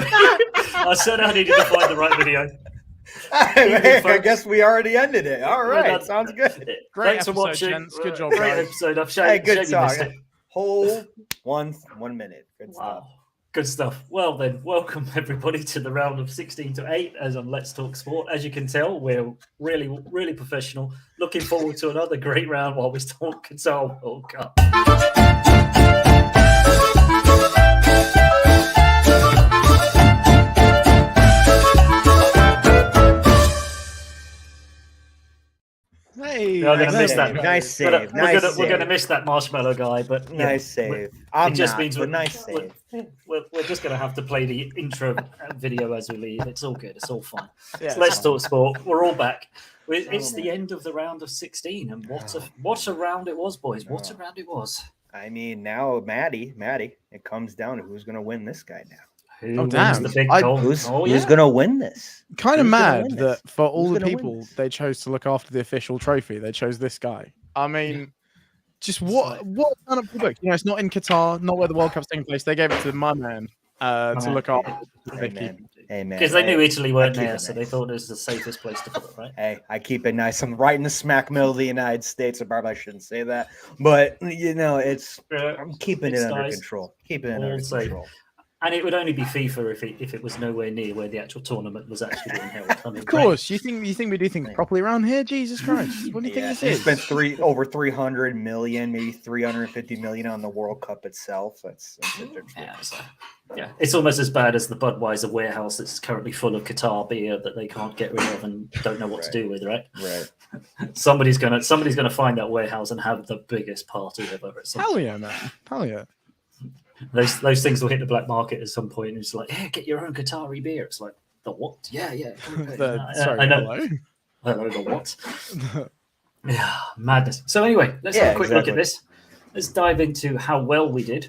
I said I needed to find the right video. I guess we already ended it. All right, sounds good. Great Thanks episode, for watching. gents. Good job, Great guys. episode. I've Hey, showed good you talk. missed it. Whole 1 minute. Good stuff. Wow. Good stuff. Well then, welcome everybody to the round of 16 to 8 as on Let's Talk Sport. As you can tell, we're really professional. Looking forward to another great round while we talk Qatar World Cup. Hey, We're going to miss that. Nice save. We're going to miss that marshmallow guy, but Nice save. It just means nice save. We're just going to have to play the intro video as we leave. It's all good. It's all fine. Yeah, So Let's Talk Sport. We're all back. It's the end of the round of 16, and what a round it was, boys. What a round it was. I mean, now Matty, it comes down to who's going to win this guy now. Who damn. wins the big I- goal? Who's going to win this? kind of Who's gonna mad win that this? for all Who's the gonna win people this? they chose to look after the official trophy, they chose this guy. I mean, just what kind of product? You know, it's not in Qatar, not where the World Cup's taking place. They gave it to my man to look after. Hey, man. Because they knew Italy weren't keep there, it so they nice. thought it was the safest place to put it, right? Hey, I keep it nice. I'm right in the smack middle of the United States. I probably shouldn't say that, but you know, I'm keeping it under control. Keeping it All under safe. control. And it would only be FIFA if it was nowhere near where the actual tournament was actually being held. I mean, Of course, you think we do things properly around here? Jesus Christ! What do you think this They is? spent over 300 million, maybe 350 million on the World Cup itself. That's yeah, it's almost as bad as the Budweiser warehouse that's currently full of Qatar beer that they can't get rid of and don't know what to do with, right? Right. Somebody's gonna find that warehouse and have the biggest party ever. At some Hell yeah, man! Hell yeah! Those things will hit the black market at some point. And it's like, yeah, get your own Qatari beer. It's like, the what? Yeah. Sorry, I know. hello. The what? Yeah, madness. So anyway, let's have a quick look at this. Let's dive into how well we did.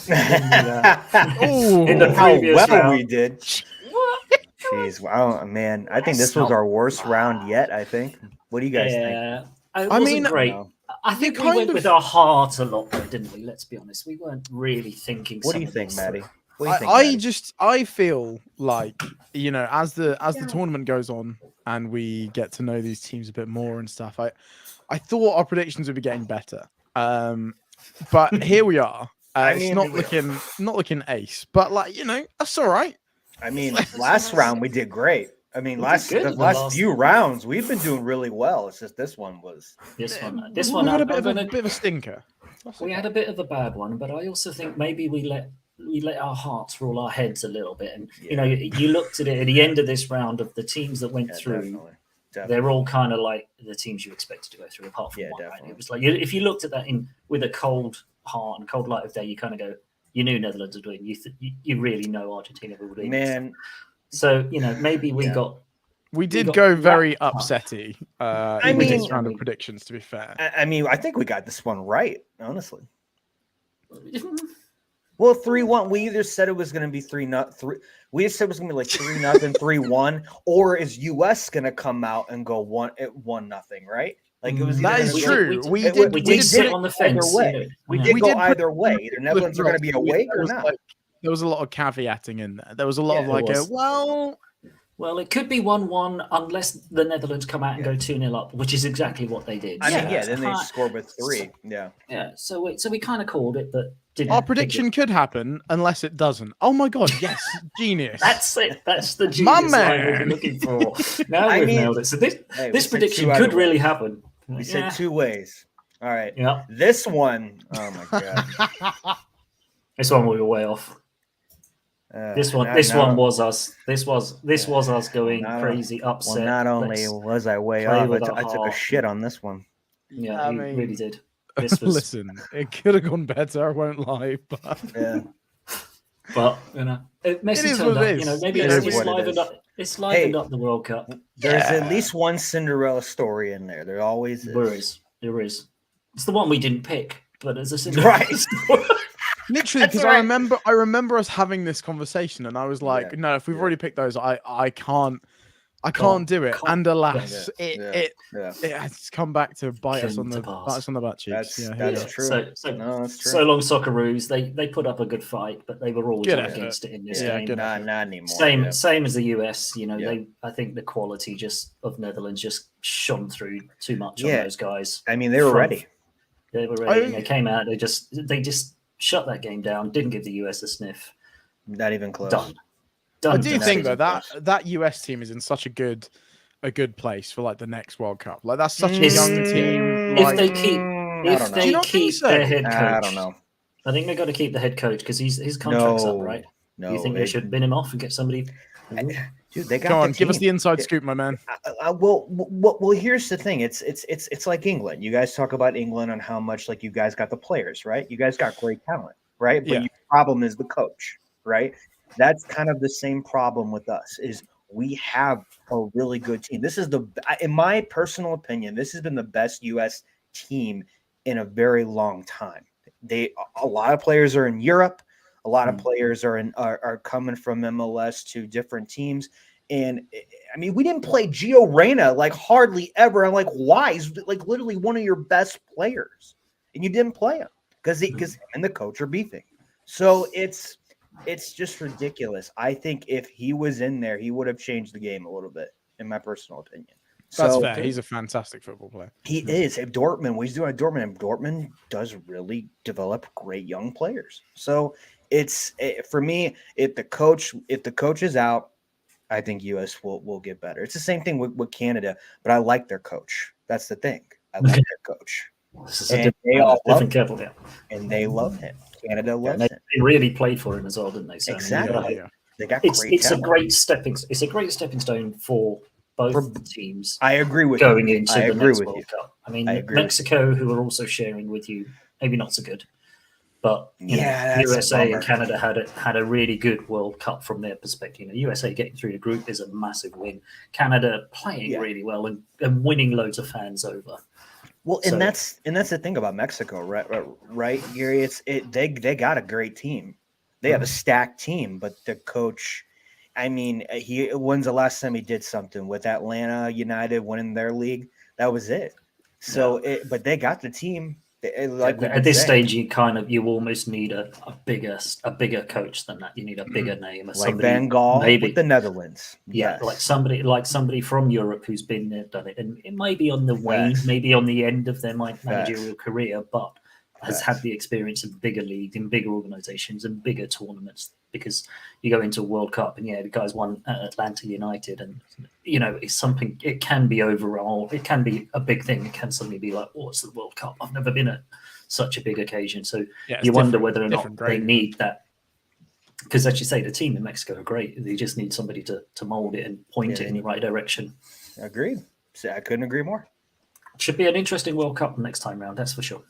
In the How previous well round. we did. Jeez, wow, man. I think this was our worst round yet, I think. What do you guys think? It wasn't great. I think we kind went of- with our heart a lot, though, didn't we? Let's be honest. We weren't really thinking. What do you some of think, this Matty? through. What do you think, Matty? I feel like, you know, as the tournament goes on and we get to know these teams a bit more and stuff, I thought our predictions would be getting better. But here we are. It's not looking ace, but like, you know, that's all right. I mean, last round we did great. I mean, We last did good in the last last- few rounds we've been doing really well. It's just this one was. This We one, had a I'm bit gonna- of a stinker. we had a bit of a bad one, but I also think maybe we let our hearts rule our heads a little bit. And you know, you looked at it at the end of this round of the teams that went through. Definitely. They're all kind of like the teams you expected to go through, apart from one. Right? definitely. It was like if you looked at that with a cold heart and cold light of day, you kind of go, you knew Netherlands would win. You really know Argentina will win. Man, So you know maybe we got. We did got go that very part. upsetty I in mean- this round of predictions, to be fair. I mean, I think we got this one right, honestly. Well, 3-1. We either said it was going to be 3-0. We just said it was going to be like 3-0, 3-1, or is US going to come out and go 1-0, right? Like it was. That either is gonna true. go- We We did sit it on the fence. either way. you know. We Yeah. did go did put- either way. Either Netherlands are going to be awake or not. There was a lot of caveating in there. There was a lot of there like, was. well, it could be 1-1 unless the Netherlands come out and go 2-0 up, which is exactly what they did. I mean, So then they it's scored with 3. Yeah. Yeah, so we kind of called it, but didn't. our think prediction it. could happen unless it doesn't. Oh my god, yes, genius. That's it. That's the My genius line we've man. been looking for. Now I we've mean, nailed it. So this Hey, we this said prediction 2 could either really way. happen. We said 2 ways. All right. Yeah, This one, oh my god. this one we were way off. This one was us. This was us going Not- crazy, Well, upset. not only Let's- was I way play off, with I our took a heart. shit on this one. yeah, I we mean- really did. This was, Listen, it could have gone better. I won't lie, but Yeah. but you know, Messi is turned what it up. is. You know, maybe It it's is what it livened is. up. It's livened Hey. up the World Cup. There's at least one Cinderella story in there. There always is. There is. It's the one we didn't pick, but there's a Cinderella Right. story. literally, That's because right. I remember us having this conversation, and I was like, Yeah. no, if we've already picked those, I can't I can't do it. can't- And alas, Yeah. it has come back to bite us on the butt cheeks. That's Yeah, that's yeah. true. No, that's true. So long, Socceroos. They put up a good fight, but they were always Good up effort. against it in this Yeah, game. good not effort. anymore. Same as the US. You know, Yeah. I think the quality just of Netherlands just shone through too much Yeah. on those guys. I mean, they were ready. They were ready, and they came out. They just shut that game down. Didn't give the US a sniff. Not even close. Done. I do Not think even though close. that US team is in such a good place for like the next World Cup. Like that's such a It's- young team. if Like, they keep I if don't know. Do you they not think keep so? their head coach, I don't know. I think they got to keep the head coach because his contract's up, right? No, You think they should bin him off and get somebody? Dude, they got come the on, give us team. the inside scoop, my man. Well, here's the thing. It's like England. You guys talk about England and how much like you guys got the players, right? You guys got great talent, right? But Yeah. your problem is the coach, right? That's kind of the same problem with us. Is we have a really good team. This is in my personal opinion, this has been the best U.S. team in a very long time. A lot of players are in Europe. A lot of players are coming from MLS to different teams. And I mean, we didn't play Gio Reyna like hardly ever. I'm like, why? He's like literally one of your best players, and you didn't play him because him and the coach are beefing. So it's just ridiculous. I think if he was in there, he would have changed the game a little bit, in my personal opinion. That's So fair. He's a fantastic football player. he is at Dortmund. What he's doing at Dortmund, and Dortmund does really develop great young players. So for me, if the coach is out, I think US will get better. It's the same thing with Canada, but I like their coach. That's the thing. I like their coach. This is And a they all love different kettle here. and they love him. Canada loves They him. really played for him as well, didn't they? So, I mean, Exactly. Yeah. They got It's great a talent. great stepping stone for both teams I agree with going you. into I the agree next with World you. Cup. I mean, I agree with Mexico, who are also sharing with you, maybe not so good, but Yeah, that's a USA and bummer. Canada had a really good World Cup from their perspective. You know, USA getting through the group is a massive win. Canada playing Yeah. really well and winning loads of fans over. Well, So- and that's the thing about Mexico, right, Gary? They got a great team. They have a stacked team, but the coach, I mean, when's the last time he did something with Atlanta United winning their league? That was it. So, but they got the team. Like at this stage, you almost need a bigger coach than that. You need a bigger name, like somebody, Van Gaal maybe with the Netherlands. Yeah, Yes. like somebody from Europe who's been there, done it, and it may be on the wane, Facts. maybe on the end of their managerial career, but has had Facts. the experience of bigger leagues, in bigger organizations, and bigger tournaments. Because you go into a World Cup, and the guys won at Atlanta United, and it's something. It can be overall, it can be a big thing. It can suddenly be like, oh, it's the World Cup. I've never been at such a big occasion, so Yeah, it's you wonder different- whether or not different they grade. need that. Because as you say, the team in Mexico are great. They just need somebody to mold it and point it in the right direction. Agreed. So I couldn't agree more. Should be an interesting World Cup next time round, that's for sure.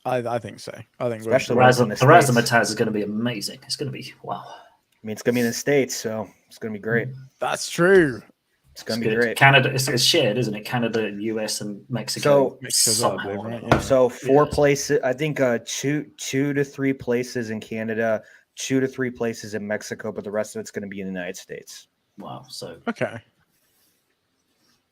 I think so. I think Especially when it's in the States. Razzmatazz is going to be amazing. It's going to be wow. I mean, it's gonna be in the States, so it's gonna be great. that's true. It's gonna It's be good. great. Canada, it's shared, isn't it? Canada, US, and Mexico. Mexico's somehow, ugly, right? Yeah. So four Yeah. places, I think two to three places in Canada, 2 to 3 places in Mexico, but the rest of it's going to be in the United States. Wow. So Okay.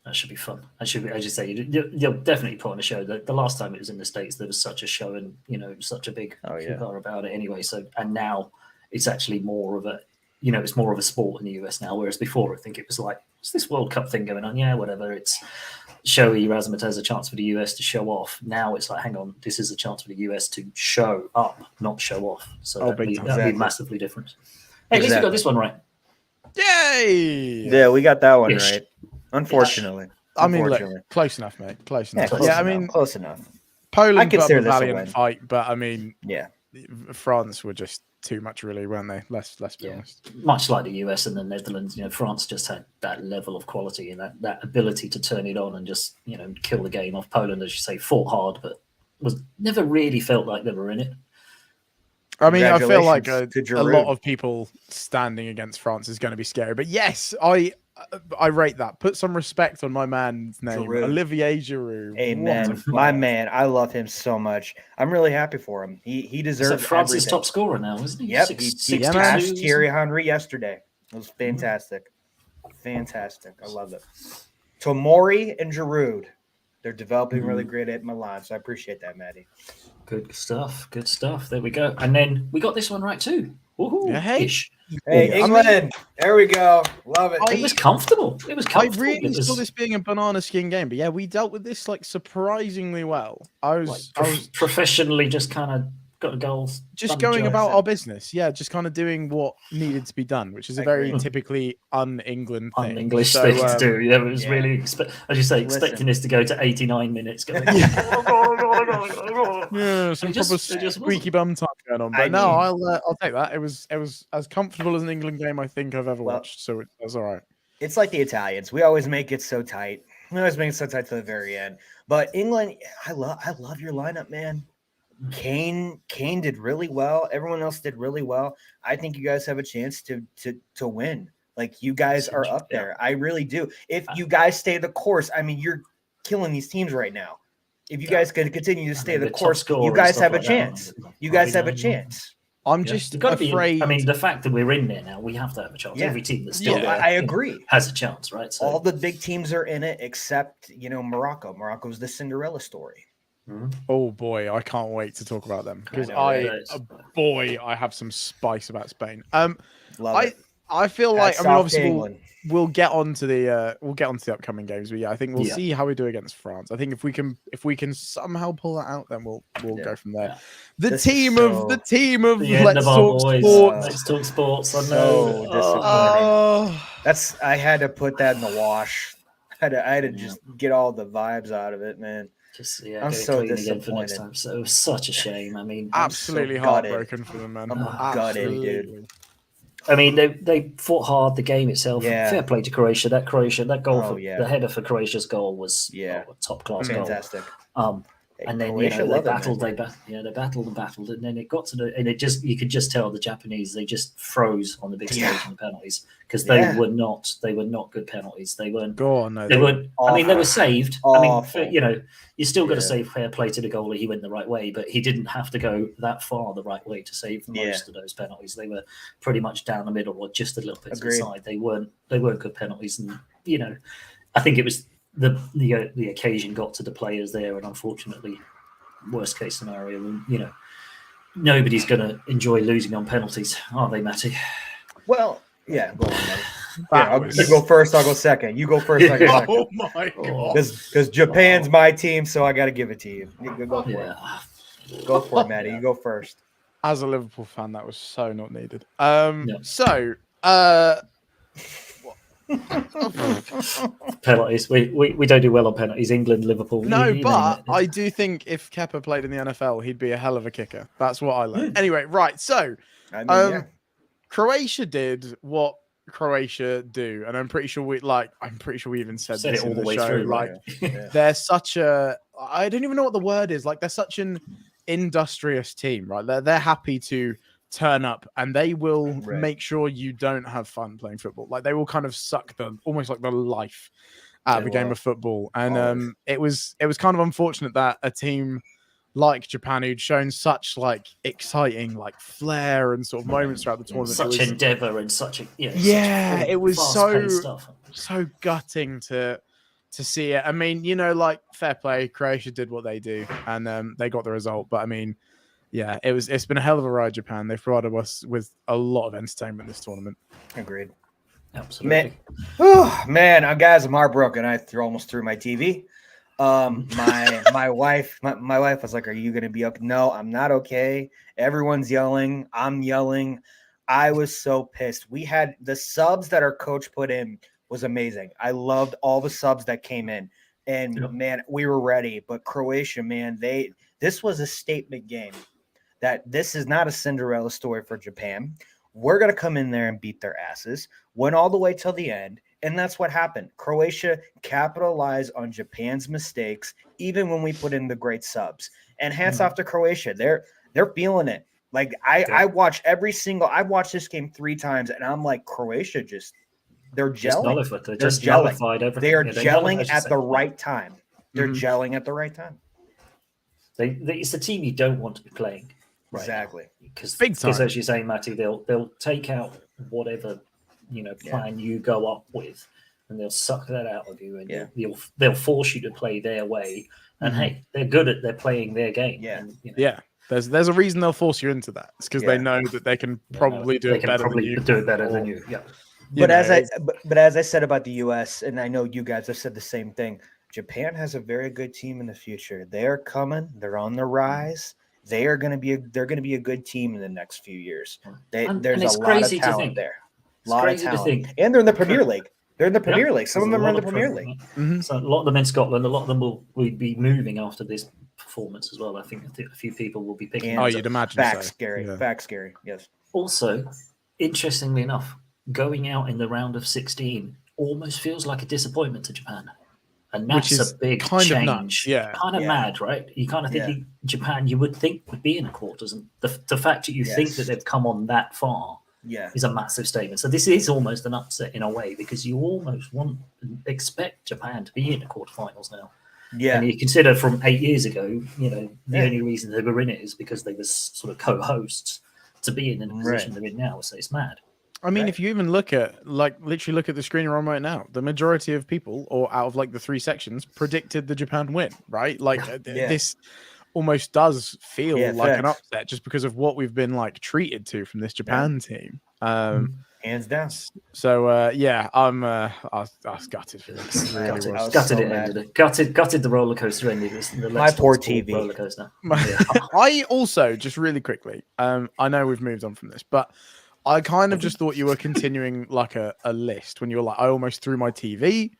that should be fun. That should be, as you say, you'll definitely put on a show. The last time it was in the States, there was such a show and such a big car about it anyway. So and now it's actually more of a it's more of a sport in the US now, whereas before I think it was like, what's this World Cup thing going on? Yeah, whatever. It's showy Razzmatazz, a chance for the US to show off. Now it's like, hang on, this is a chance for the US to show up, not show off. So that'd be Exactly. massively different. Hey, at least we got this one right. Yay! Yeah, we got that one Ish. right. Unfortunately. I mean, Unfortunately. look, close enough, mate. Close Yeah, enough. close Yeah, I enough, mean, close enough. Poland I put up consider a this a valiant win. fight, but I mean, Yeah. France were just too much, really, weren't they? Let's be Yeah. honest. Much like the US and the Netherlands, France just had that level of quality and that ability to turn it on and just, kill the game off. Poland, as you say, fought hard, but never really felt like they were in it. I mean, I feel like Congratulations to a Giroud. lot of people standing against France is going to be scary. But yes, I rate that. Put some respect on my man's name, Giroud. Olivier Giroud. Amen. What a My player. man, I love him so much. I'm really happy for him. He He's deserves France's everything. top scorer now, isn't he? Yep, Six- he 62 passed or Thierry Henry yesterday. It was fantastic. Fantastic. I love it. Tomori and Giroud, they're developing really great at Milan, so I appreciate that, Matty. Good stuff. Good stuff. There we go. And then we got this one right too. Woohoo! Yeah, hey. Ish. Hey, Yeah. England. There we go. Love it. It was comfortable. It was I comfortable. really It was saw this being a banana skin game, but yeah, we dealt with this like surprisingly well. I was professionally just kind of got goals. just going about our business. Yeah, just kind of doing what needed to be done, which is a very typically un-England thing. Un-English thing to do. Yeah, it was really, as you say, expecting Listen. this to go to 89 minutes. Going, Yeah, some proper squeaky bum time going on. But I'll take that. It was as comfortable as an England game I think I've ever watched. So that's all right. It's like the Italians. We always make it so tight. We always make it so tight to the very end. But England, I love your lineup, man. Kane did really well. Everyone else did really well. I think you guys have a chance to win. Like, you guys are up there. I really do. If you guys stay the course, I mean, you're killing these teams right now. If you guys could continue to stay the course, you guys have a chance. You guys have a chance. I'm just afraid. I mean, the fact that we're in there now, we have to have a chance. Yeah. Every team that's still there, I agree, has a chance, right? So all the big teams are in it except Morocco. Morocco's the Cinderella story. Oh boy, I can't wait to talk about them because I have some spice about Spain. I feel like obviously we'll get onto the upcoming games, but yeah, I think we'll see how we do against France. I think if we can somehow pull that out, then we'll go from there. Yeah. The team of Let's Talk Sports. Let's Talk Sports. I know. I had to put that in the wash. I had to just get all the vibes out of it, man. I'm so disappointed. For next time. So it was such a shame. I mean, absolutely heartbroken for them, man. I'm gutted, dude. I mean, they fought hard. The game itself, fair play to Croatia. That goal, the header for Croatia's goal was a top class goal. Fantastic. And then they battled, and then it got to you could just tell the Japanese, they just froze on the big stage in the penalties because they were not good penalties. They weren't. They weren't. I mean, they were saved. Awful. I mean, you still got to say fair play to the goalie. He went the right way, but he didn't have to go that far the right way to save most of those penalties. They were pretty much down the middle or just a little bit to the side. They weren't good penalties, and I think it was. The occasion got to the players there, and unfortunately, worst case scenario, nobody's going to enjoy losing on penalties, are they, Matty? Well, yeah, go on, Matty. You go first, I'll go second. You go first, I go second. Oh my god! Because Japan's my team, so I got to give it to you. Go for it. Go for it, Matty. You go first. As a Liverpool fan, that was so not needed. Penalties. We don't do well on penalties. England, Liverpool. No, but I do think if Kepa played in the NFL, he'd be a hell of a kicker. That's what I learned. Anyway, right. So, Croatia did what Croatia do, and I'm pretty sure we even said this it all in the way show. through. Like, they're such a. I don't even know what the word is. Like, they're such an industrious team, right? They're happy to turn up and they will make sure you don't have fun playing football. Like, they will kind of suck almost like the life out of the game of football. And it was kind of unfortunate that a team like Japan, who'd shown such like exciting like flair and sort of moments throughout the tournament, such endeavor and such a it was so gutting to see it. I mean, like, fair play, Croatia did what they do and they got the result, but I mean, yeah, it's been a hell of a ride, Japan. They've provided us with a lot of entertainment this tournament. Agreed. Absolutely. Man, guys, I'm heartbroken. I almost threw my TV. My wife was like, "Are you gonna be okay?" No, I'm not okay. Everyone's yelling. I'm yelling. I was so pissed. We had the subs that our coach put in was amazing. I loved all the subs that came in. And man, we were ready. But Croatia, man, this was a statement game. That this is not a Cinderella story for Japan. We're going to come in there and beat their asses. Went all the way till the end, and that's what happened. Croatia capitalized on Japan's mistakes, even when we put in the great subs. And hats off to Croatia. They're feeling it. Like, I watched this game 3 times, and I'm like, Croatia they're gelling. They're gelling. Everything. They are gelling at the right time. They're gelling at the right time. It's the team you don't want to be playing. Right, exactly. Because as you're saying, Matty, they'll take out whatever plan you go up with, and they'll suck that out of you, and Yeah. they'll force you to play their way. And hey, they're playing their game. Yeah. And, Yeah. There's a reason they'll force you into that. It's because they know that they can probably do it better than you. Do it better than you. Yeah. But as I said about the U.S., and I know you guys have said the same thing, Japan has a very good team in the future. They're coming. They're on the rise. They're going to be a good team in the next few years. There's a lot of talent there. A lot of talent. And they're in the Premier League. They're in the Premier League. Some of them are in the Premier League. So a lot of them in Scotland. A lot of them will be moving after this performance as well. I think a few people will be picking. Oh, you'd imagine. Facts, so. Gary. Yeah. Facts, Gary. Yes. Also, interestingly enough, going out in the round of 16 almost feels like a disappointment to Japan. And that's a big kind change. Of nuts. Yeah. Kind of mad, right? You kind of think Japan, you would think would be in the quarters. And the fact that you think that they've come on that far is a massive statement. So this is almost an upset in a way, because you almost expect Japan to be in the quarterfinals now. Yeah. And you consider from 8 years ago, the only reason they were in it is because they were sort of co-hosts. To be in the position they're in now, so it's mad. I mean, if you even literally look at the screen you're on right now, the majority of people, or out of the 3 sections, predicted the Japan win, right? This almost does feel like an upset just because of what we've been treated to from this Japan team. Hands down. So I was gutted for this. Gutted the roller coaster ending. My poor TV roller coaster. I also, just really quickly, I know we've moved on from this, but I kind of just thought you were continuing a list when you were I almost threw my TV,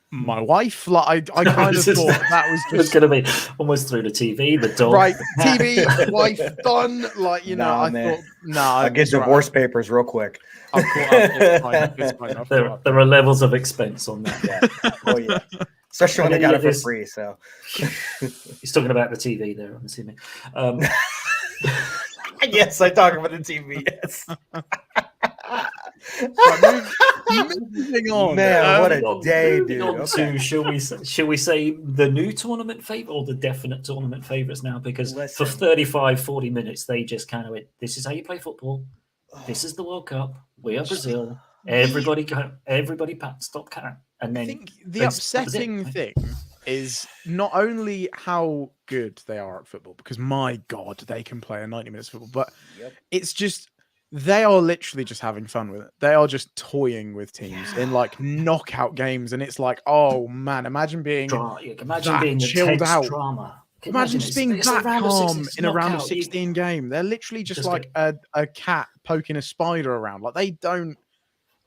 my wife. I kind of thought that was just going to be almost through the TV, the dog. Right, TV, wife, done. I thought, I'll get divorce papers real quick. It's fine. There are levels of expense on that. Oh yeah, especially when they got it for free. So he's talking about the TV there. I'm assuming. Yes, I talk about the TV. Yes. Moving on, man. What a day, dude. Okay. Shall we say the new tournament favorite or the definite tournament favorites now? Because for 35-40 minutes they just kind of went, this is how you play football. This is the World Cup. We are Brazil. Everybody stop count. And then I think the upsetting thing is not only how good they are at football, because my God, they can play a 90 minutes of football, but it's just they are literally just having fun with it. They are just toying with teams in knockout games, and it's oh man, imagine being chilled out. Drama. Imagine just being that calm in a round of 16 game. They're literally just a cat poking a spider around. They don't.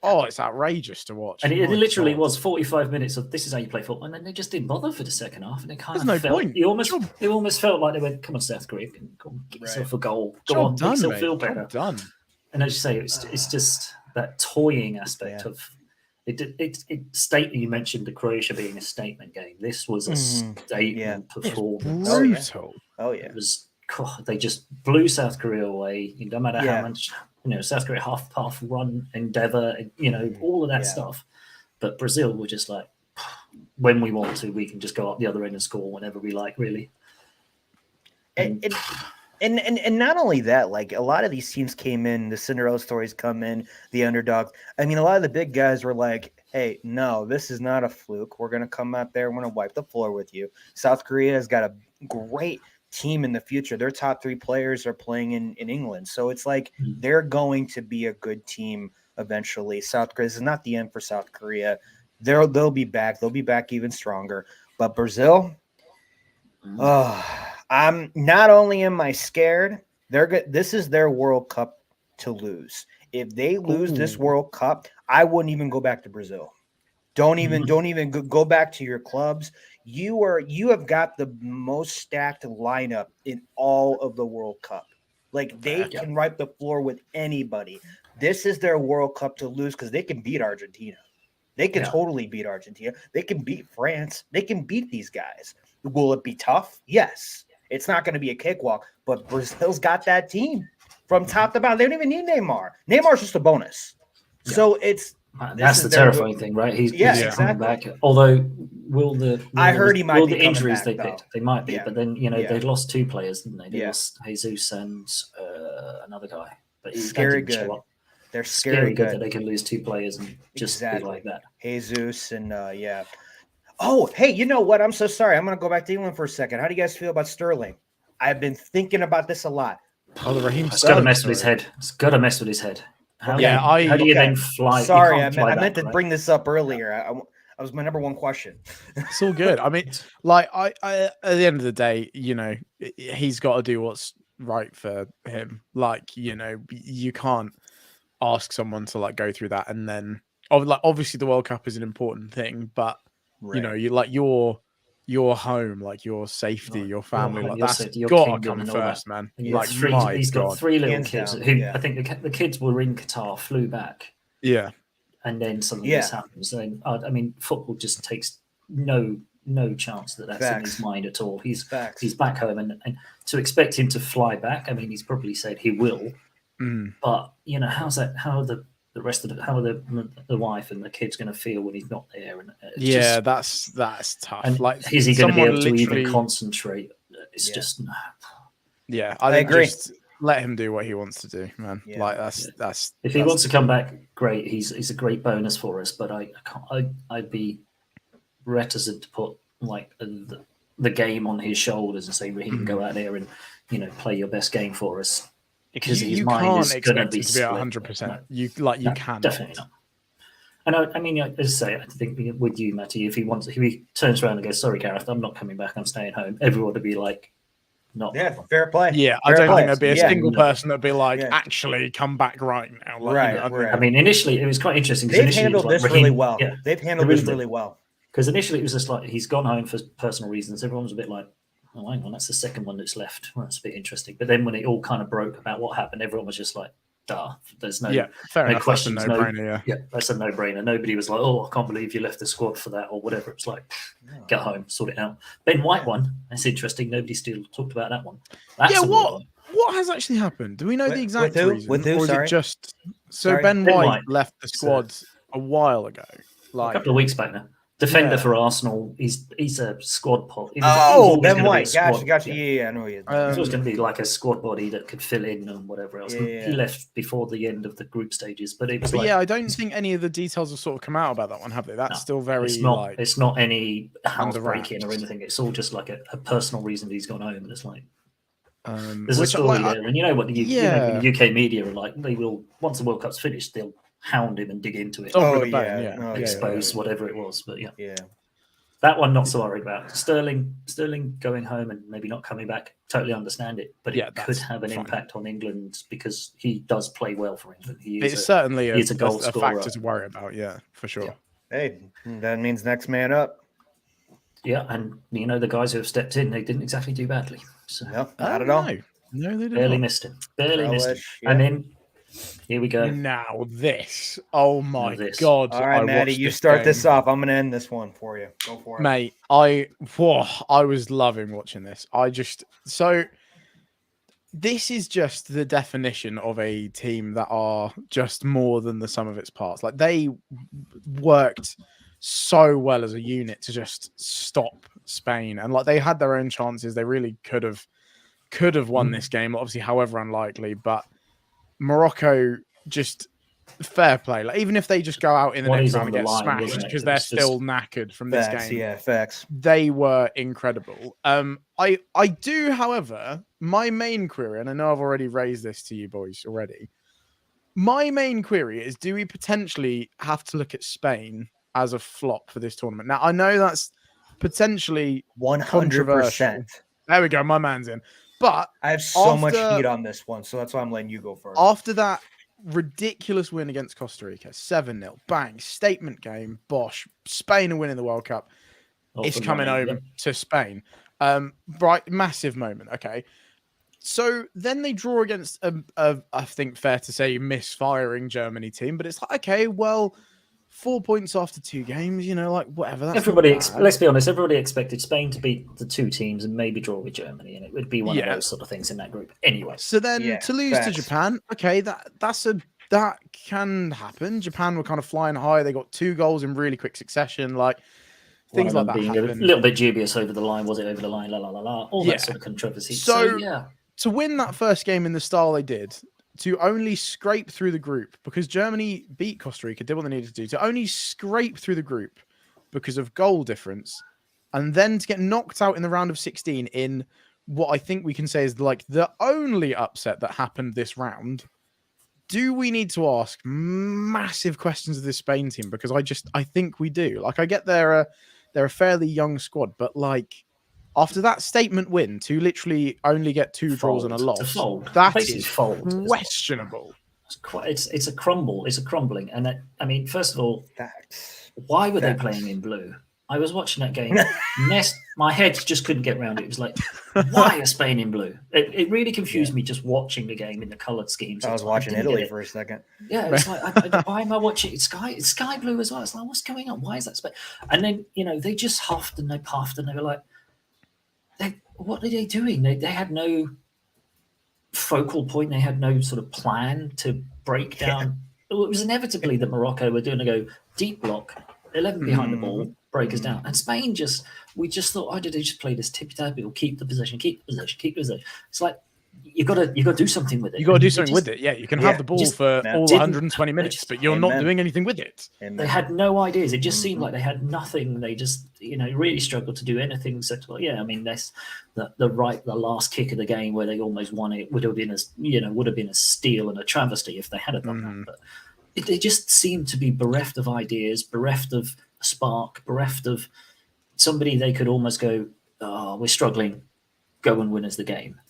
Oh, it's outrageous to watch. And it literally was 45 minutes of this is how you play football, and then they just didn't bother for the second half, and it kind of felt. It almost felt like they went, "Come on, South Korea, go on, get yourself a goal. Go on, make yourself feel better." Done. And as you say, it's just that toying aspect of it. You mentioned the Croatia being a statement game. This was a statement performance. Brutal. Oh yeah. It was. They just blew South Korea away. No matter how much. South Korea half run endeavor, all of that stuff. But Brazil were just when we want to, we can just go up the other end and score whenever we like, really. And not only that, a lot of these teams came in, the Cinderella stories come in, the underdogs. I mean, a lot of the big guys were hey, no, this is not a fluke. We're going to come out there. We're going to wipe the floor with you. South Korea has got a great team in the future. Their top 3 players are playing in England. So it's they're going to be a good team eventually. South Korea, this is not the end for South Korea. They'll be back. They'll be back even stronger. But Brazil, I'm not only am I scared, this is their World Cup to lose. If they lose this World Cup, I wouldn't even go back to Brazil. Don't even go back to your clubs. You have got the most stacked lineup in all of the World Cup. They can wipe the floor with anybody. This is their World Cup to lose because they can beat Argentina. They can totally beat Argentina. They can beat France. They can beat these guys. Will it be tough? Yes. It's not going to be a cakewalk, but Brazil's got that team from top to bottom. They don't even need Neymar. Neymar's just a bonus. Yeah. So that's the terrifying thing, right? He's coming back. Although I heard he might be the injuries back, they picked. They might be, but then they lost 2 players, didn't they? They Yeah. lost Jesus and another guy. But scary good. They're scary good good. that they can lose 2 players and just be Exactly. like that. Jesus and yeah. Oh, hey, you know what? I'm so sorry. I'm going to go back to England for a second. How do you guys feel about Sterling? I've been thinking about this a lot. Oh, the Raheem It's got to Sterling mess with his story. head. It's got to mess with his head. How, Yeah, how do you okay. then fly? Sorry, you I can't fly meant back, to right? bring this up earlier. I was my number one question. It's all good. I mean, like I at the end of the day, you know, he's got to do what's right for him. Like, you know, you can't ask someone to like go through that and then like obviously the World Cup is an important thing, but you know, you like your home, like your safety, your family, like your that's safety, your gotta kingdom come and all that. first, man. And Like he's got God. 3 little Hands kids down, who yeah. I think the kids were in Qatar, flew back, Yeah. and then something else happens. Then I mean, football just takes no chance that that's in his mind at all. He's back home, and to expect him to fly back, I mean, he's probably said he will, but you know, how are the rest of how are the wife and the kids going to feel when he's not there? And yeah, that's tough. And like, is he going to be able to literally even concentrate? It's just yeah. I think agree. Just let him do what he wants to do, man. Yeah. Like that's if he wants to come back, great. He's a great bonus for us. But I'd be reticent to put like the game on his shoulders and say, "Raheem, go out there and play your best game for us." Because his mind is going to be 100%. You can definitely not. And I mean, as I say, I think with you, Matty, if he turns around and goes, "Sorry, Gareth, I'm not coming back. I'm staying home," everyone would be like, "Not fair play." Yeah, fair I don't play. think there'd be a single person that'd be like, Yeah. "Actually, come back right now." Like, Right. I mean, initially it was quite interesting. They've handled this really well. Yeah, they've handled this really well. Because initially it was just like he's gone home for personal reasons. Everyone was a bit like, "Oh, hang on, that's the second one that's left. Well, that's a bit interesting." But then when it all kind of broke about what happened, everyone was just like, "Duh, there's no questions, that's a no-brainer, yeah, that's a no-brainer." Nobody was like, "Oh, I can't believe you left the squad for that," or whatever. It's like, get home, sort it out. Ben White one, that's interesting. Nobody still talked about that one. That's what has actually happened? Do we know the exact reason? With who? Or is Sorry. it just Sorry. Ben White left the squad a while ago? Like a couple of weeks back now. Defender for Arsenal. He's a squad pot. Ben White. Gotcha. Yeah, I know he is. He was always going to be like a squad body that could fill in and whatever else. He left before the end of the group stages, but it was I don't think any of the details have sort of come out about that one, have they? That's still very it's not any housebreaking or anything. It's all just like a personal reason that he's gone home, and it's like there's a story there, and you know what the UK media are like. They will, once the World Cup's finished, they'll hound him and dig into it. Expose whatever it was. But that one not so worried about. Sterling going home and maybe not coming back. Totally understand it, but it could have an impact on England because he does play well for England. It's certainly a goal scorer. Factor to worry about. Yeah, for sure. Hey, that means next man up. Yeah, and the guys who have stepped in, they didn't exactly do badly. So not at all. No, they did barely not. missed him. And then here we go. Now this. Oh my God. All right, Matty, you start this off. I'm going to end this one for you. Go for it. Mate, I was loving watching this. This is just the definition of a team that are just more than the sum of its parts. Like, they worked so well as a unit to just stop Spain. And like, they had their own chances. They really could have won this game, obviously, however unlikely, but Morocco just fair play. Like, even if they just go out in the next round and get smashed because they're still knackered from this game. Yeah, facts. They were incredible. I do, however, my main query, and I know I've already raised this to you boys already. My main query is, do we potentially have to look at Spain as a flop for this tournament? Now, I know that's potentially 100%. There we go. My man's in. But I have so much heat on this one, so that's why I'm letting you go first. After that ridiculous win against Costa Rica, 7-0, bang, statement game, bosh, Spain are winning the World Cup. It's coming home to Spain. Right, massive moment. Okay. So then they draw against a I think fair to say, misfiring Germany team, but it's like, okay, well, 4 points after 2 games, like whatever. That's let's be honest, everybody expected Spain to beat the 2 teams and maybe draw with Germany, and it would be one of those sort of things in that group anyway. So then to lose to Japan, okay, that can happen. Japan were kind of flying high. They got 2 goals in really quick succession, like things like that being happen. A little bit dubious over the line. Was it over the line? All that sort of controversy. So to win that first game in the style they did, to only scrape through the group because Germany beat Costa Rica, did what they needed to do, to only scrape through the group because of goal difference, and then to get knocked out in the round of 16 in what I think we can say is like the only upset that happened this round. Do we need to ask massive questions of this Spain team? Because I think we do. Like, I get they're a fairly young squad, but like after that statement win to literally only get 2 draws and a loss, that Basically is questionable. It's a crumble. It's a crumbling. And I mean, first of all, why were they playing in blue? I was watching that game. My head just couldn't get around it. It was like, why are Spain in blue? It really confused me just watching the game in the coloured schemes. I was watching Italy for a second. Yeah, it's like, why am I watching? It's sky blue as well. It's like, what's going on? Why is that Spain? And then, they just huffed and they puffed and they were like, what are they doing? They had no focal point. They had no sort of plan to break down. It was inevitably that Morocco were going to go deep block, 11 behind the ball, break us down. And Spain we just thought, did they just play this tippy-tappy or keep the possession. It's like, you got to do something with it. You got to do something with it. Yeah, you can have the ball for all 120 minutes, but you're not doing anything with it. They had no ideas. It just seemed like they had nothing. They just, really struggled to do anything. So, I mean, that's the last kick of the game where they almost won it would have been a steal and a travesty if they had done that. But they just seemed to be bereft of ideas, bereft of a spark, bereft of somebody they could almost go, we're struggling, go and win us the game.